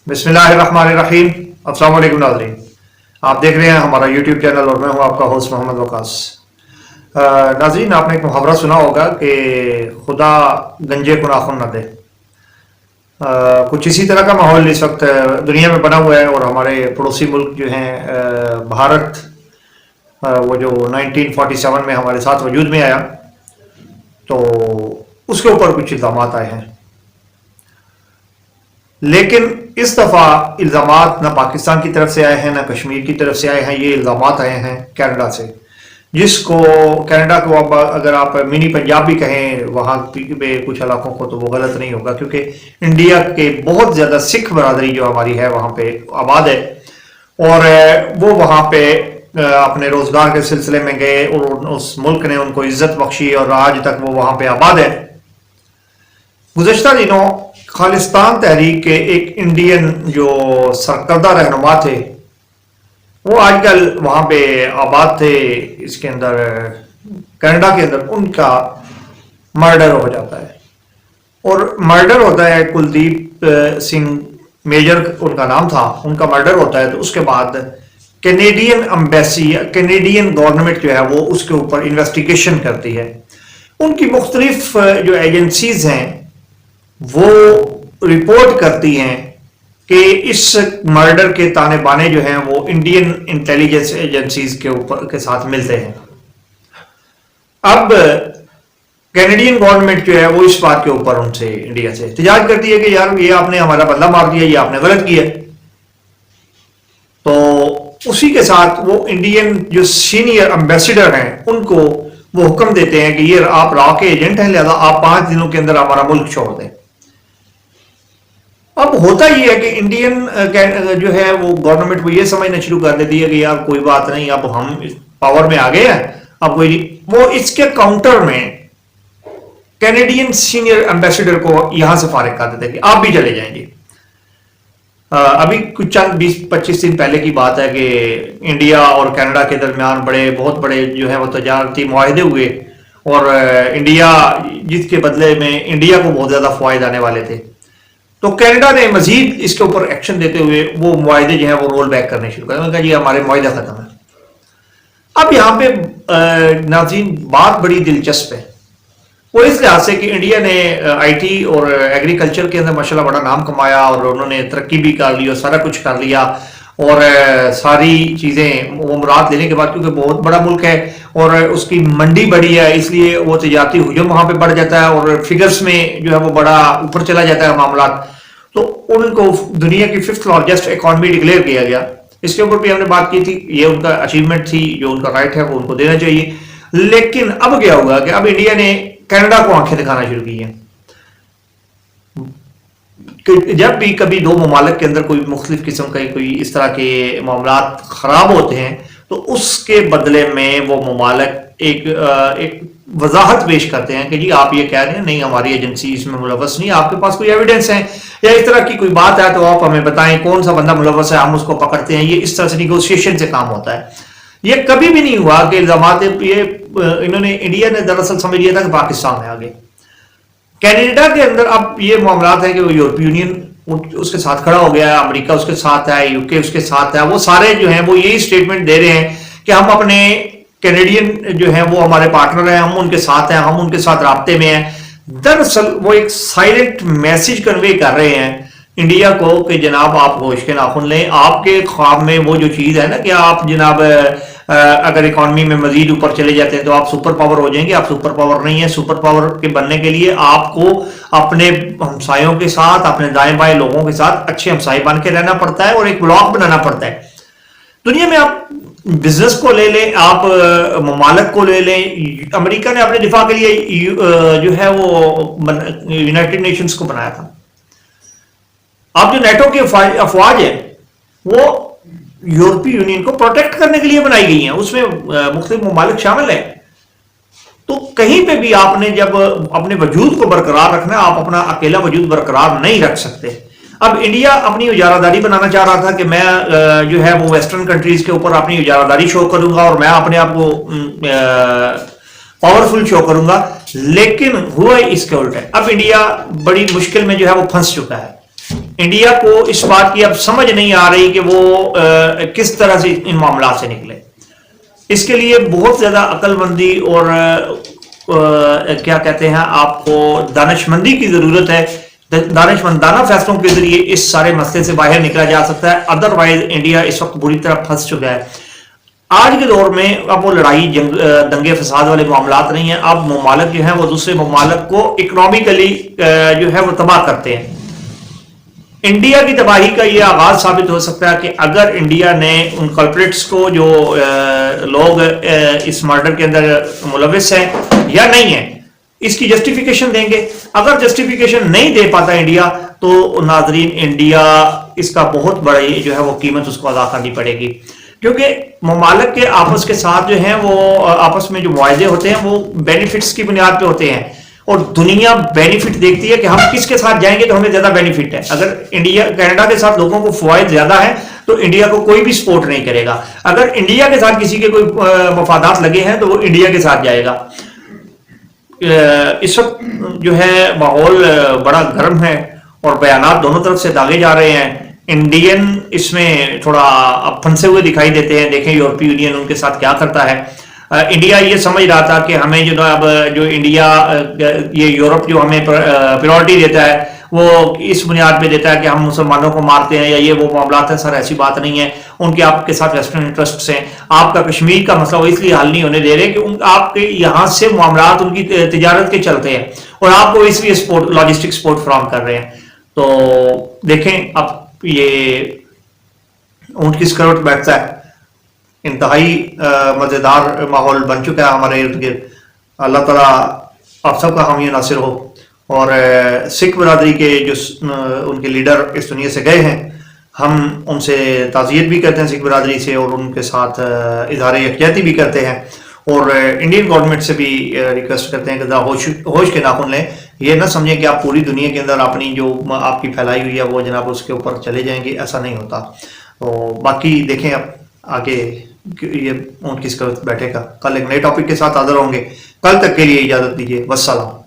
बिस्मिल्लाहिर्रहमानिर्रहीम। अस्सलाम वालेकुम नाज़रीन, आप देख रहे हैं हमारा यूट्यूब चैनल और मैं हूं आपका होस्ट मोहम्मद वकास। नाज़रीन, आपने एक मुहावरा सुना होगा कि खुदा गंजे को नाखून न दे। कुछ इसी तरह का माहौल इस वक्त दुनिया में बना हुआ है और हमारे पड़ोसी मुल्क जो हैं भारत, वो जो 1947 में हमारे साथ वजूद में आया, तो उसके ऊपर कुछ इल्ज़ामात आए हैं। लेकिन इस दफ़ा इल्ज़ामात ना पाकिस्तान की तरफ से आए हैं ना कश्मीर की तरफ से आए हैं। ये इल्ज़ामात आए हैं कनाडा से, जिसको कनाडा को अब अगर आप मिनी पंजाब भी कहें वहाँ पे कुछ इलाकों को, तो वो गलत नहीं होगा, क्योंकि इंडिया के बहुत ज़्यादा सिख बरादरी जो हमारी है वहाँ पे आबाद है और वो वहाँ पे अपने रोज़गार के सिलसिले में गए और उस मुल्क ने उनको इज्जत बख्शी और आज तक वो वहाँ पे आबाद है। गुज़श्ता दिनों खालिस्तान तहरीक के एक इंडियन जो सरकर्दा रहनुमा थे, वो आजकल वहाँ पे आबाद थे, इसके अंदर कनाडा के अंदर, उनका मर्डर हो जाता है। और मर्डर होता है कुलदीप सिंह मेजर उनका नाम था, उनका मर्डर होता है। तो उसके बाद कैनेडियन एम्बेसी या कैनेडियन गवर्नमेंट जो है वो उसके ऊपर इन्वेस्टिगेशन करती है। उनकी मुख्तलिफ जो एजेंसीज हैं वो रिपोर्ट करती हैं कि इस मर्डर के ताने बाने जो हैं वो इंडियन इंटेलिजेंस एजेंसीज के ऊपर के साथ मिलते हैं। अब कैनेडियन गवर्नमेंट जो है वो इस बात के ऊपर उनसे, इंडिया से एहतजाज करती है कि यार ये आपने हमारा बंदा मार दिया, ये आपने गलत किया। तो उसी के साथ वो इंडियन जो सीनियर एम्बेसडर हैं उनको वो हुक्म देते हैं कि ये आप रॉ के एजेंट हैं, लिहाजा आप 5 दिनों के अंदर हमारा मुल्क छोड़ दें। अब होता ही है कि इंडियन जो है वो गवर्नमेंट को ये समझना शुरू कर देती है कि यार कोई बात नहीं, अब हम पावर में आ गए हैं, अब कोई नहीं। वो इसके काउंटर में कैनेडियन सीनियर एम्बेसडर को यहां से फारिग कर देते हैं कि आप भी चले जाएंगे। अभी कुछ चंद 20-25 दिन पहले की बात है कि इंडिया और कनाडा के दरमियान बहुत बड़े जो है वो तजारती मुआहदे हुए और इंडिया, जिसके बदले में इंडिया को बहुत ज्यादा फायदे आने वाले थे। तो कनाडा ने मजीद इसके ऊपर एक्शन देते हुए वो मुआहदे जो है वो रोल बैक करने शुरू कर, उन्होंने कहा जी हमारे मुआहदा खत्म है। अब यहाँ पे नाज़रीन बात बड़ी दिलचस्प है, वो इस लिहाज से कि इंडिया ने आईटी और एग्रीकल्चर के अंदर माशाल्लाह बड़ा नाम कमाया और उन्होंने तरक्की भी कर ली और सारा कुछ कर लिया और सारी चीज़ें वो मुराद लेने के बाद, क्योंकि बहुत बड़ा मुल्क है और उसकी मंडी बड़ी है, इसलिए वो तजारती हुजूम वहाँ पे बढ़ जाता है और फिगर्स में जो है वो बड़ा ऊपर चला जाता है मामला। तो उनको दुनिया की 5th लार्जेस्ट इकॉनमी डिक्लेयर किया गया। इसके ऊपर भी हमने बात की थी, ये उनका अचीवमेंट थी, जो उनका राइट है वो उनको देना चाहिए। लेकिन अब क्या होगा कि अब इंडिया ने कनाडा को आंखें दिखाना शुरू की हैं। जब भी कभी दो ममालिक के अंदर कोई मुख्तलिफ किस्म का कोई इस तरह के मामला खराब होते हैं तो उसके बदले में वो ममालिक एक वजाहत पेश करते हैं कि जी आप ये कह रहे हैं, नहीं हमारी एजेंसी इसमें मुलव्वस नहीं, आपके पास कोई एविडेंस है या इस तरह की कोई बात है तो आप हमें बताएं कौन सा बंदा मुलव्वस है, हम उसको पकड़ते हैं। ये इस तरह से निगोशिएशन से काम होता है। ये कभी भी नहीं हुआ कि इल्जामात ये इन्होंने, इंडिया ने दरअसल समझ लिया था कि पाकिस्तान में आ गए। कनाडा के अंदर अब ये मामला है कि वो यूरोपीय यूनियन उसके साथ खड़ा हो गया है, अमेरिका उसके साथ है, यूके उसके साथ है, वो सारे जो हैं वो यही स्टेटमेंट दे रहे हैं कि हम अपने कैनेडियन जो है वो हमारे पार्टनर हैं, हम उनके साथ हैं, हम उनके साथ राब्ते में हैं। दरअसल वो एक साइलेंट मैसेज कन्वे कर रहे हैं इंडिया को कि जनाब आप होश के नाखुन लें, आपके ख्वाब में वो जो चीज़ है ना कि आप जनाब अगर इकॉनमी में मजीद ऊपर चले जाते हैं तो आप सुपर पावर हो जाएंगे। आप सुपर पावर नहीं है। सुपर पावर के बनने के लिए आपको अपने हमसायों के साथ, अपने दाएं बाएं लोगों के साथ अच्छे हमसाए बन के रहना पड़ता है और एक ब्लॉक बनाना पड़ता है। दुनिया में आप बिजनेस को ले लें, आप ममालिक को ले लें, अमेरिका ने अपने दिफा के लिए जो है वो यूनाइटेड नेशंस को बनाया था। अब जो नेटो की अफवाज है वो यूरोपीय यूनियन को प्रोटेक्ट करने के लिए बनाई गई हैं, उसमें मुख्तलिफ ममालिक शामिल है। तो कहीं पे भी आपने जब अपने वजूद को बरकरार रखना, आप अपना अकेला वजूद बरकरार नहीं रख सकते। अब इंडिया अपनी इजारादारी बनाना चाह रहा था कि मैं जो है वो वेस्टर्न कंट्रीज के ऊपर अपनी इजारादारी शो करूंगा और मैं अपने आप को पावरफुल शो करूंगा, लेकिन हुआ इसके उल्टा है। अब इंडिया बड़ी मुश्किल में जो है वो फंस चुका है। इंडिया को इस बात की अब समझ नहीं आ रही कि वो किस तरह से इन मामलों से निकले। इसके लिए बहुत ज्यादा अक्लमंदी और क्या कहते हैं आपको दानिशमंदी की जरूरत है। दानिशमंदाना फैसलों के जरिए इस सारे मसले से बाहर निकला जा सकता है, अदरवाइज इंडिया इस वक्त बुरी तरह फंस चुका है। आज के दौर में अब वो लड़ाई दंगे फसाद वाले मामलात नहीं है। अब ममालिक जो है वो दूसरे ममालिक को इकोनॉमिकली जो है वो तबाह करते हैं। इंडिया की तबाही का ये आगाज साबित हो सकता है कि अगर इंडिया ने उन कल्प्रिट्स को जो लोग इस मर्डर के अंदर मुलविस हैं या नहीं है, इसकी जस्टिफिकेशन देंगे। अगर जस्टिफिकेशन नहीं दे पाता इंडिया तो नाजरीन इंडिया इसका बहुत बड़ी जो है वो कीमत उसको अदा करनी पड़ेगी, क्योंकि ममालिक के आपस के साथ जो है वो आपस में जो मुआहदे होते हैं वो बेनिफिट्स की बुनियाद पे होते हैं, और दुनिया बेनिफिट देखती है कि हम किसके साथ जाएंगे तो हमें ज्यादा बेनिफिट है। अगर इंडिया कनाडा के साथ लोगों को फवायद ज्यादा है तो इंडिया को कोई भी सपोर्ट नहीं करेगा। अगर इंडिया के साथ किसी के कोई मफादात लगे हैं तो वो इंडिया के साथ जाएगा। इस वक्त जो है माहौल बड़ा गर्म है और बयानात दोनों तरफ से दागे जा रहे हैं। इंडियन इसमें थोड़ा अब फंसे हुए दिखाई देते हैं। देखें यूरोपीय यूनियन उनके साथ क्या करता है। इंडिया ये समझ रहा था कि हमें जो अब जो इंडिया ये यूरोप जो हमें प्रायोरिटी देता है वो इस बुनियाद पे देता है कि हम मुसलमानों को मारते हैं या ये वो मामलात हैं। सर ऐसी बात नहीं है। उनके आपके साथ वेस्टर्न इंटरेस्ट्स हैं। आपका कश्मीर का मसला वो इसलिए हल नहीं होने दे रहे कि आपके यहाँ से मामलात उनकी तिजारत के चलते हैं और आपको इसलिए सपोर्ट लॉजिस्टिक सपोर्ट फ्राहम कर रहे हैं। तो देखें अब ये ऊंट किस करवट बैठता है। इंतहाई मज़ेदार माहौल बन चुका है हमारे इर्द गिर्द। अल्लाह ताला आप सबका हामी नासिर हो। और सिख बरादरी के जो उनके लीडर इस दुनिया से गए हैं, हम उनसे ताज़ियत भी करते हैं सिख बरादरी से, और उनके साथ इज़हार यकजहती भी करते हैं। और इंडियन गवर्नमेंट से भी रिक्वेस्ट करते हैं कि ज़रा होश के नाखुन लें। ये ना समझें कि आप पूरी दुनिया के अंदर अपनी जो आपकी फैलाई हुई है वो जनाब उसके ऊपर चले जाएंगे, ऐसा नहीं होता। तो बाकी देखें अब आगे ये ऊँट किस बैठेगा। कल एक नए टॉपिक के साथ हाजिर होंगे। कल तक के लिए इजाज़त दीजिए। वस्सलाम।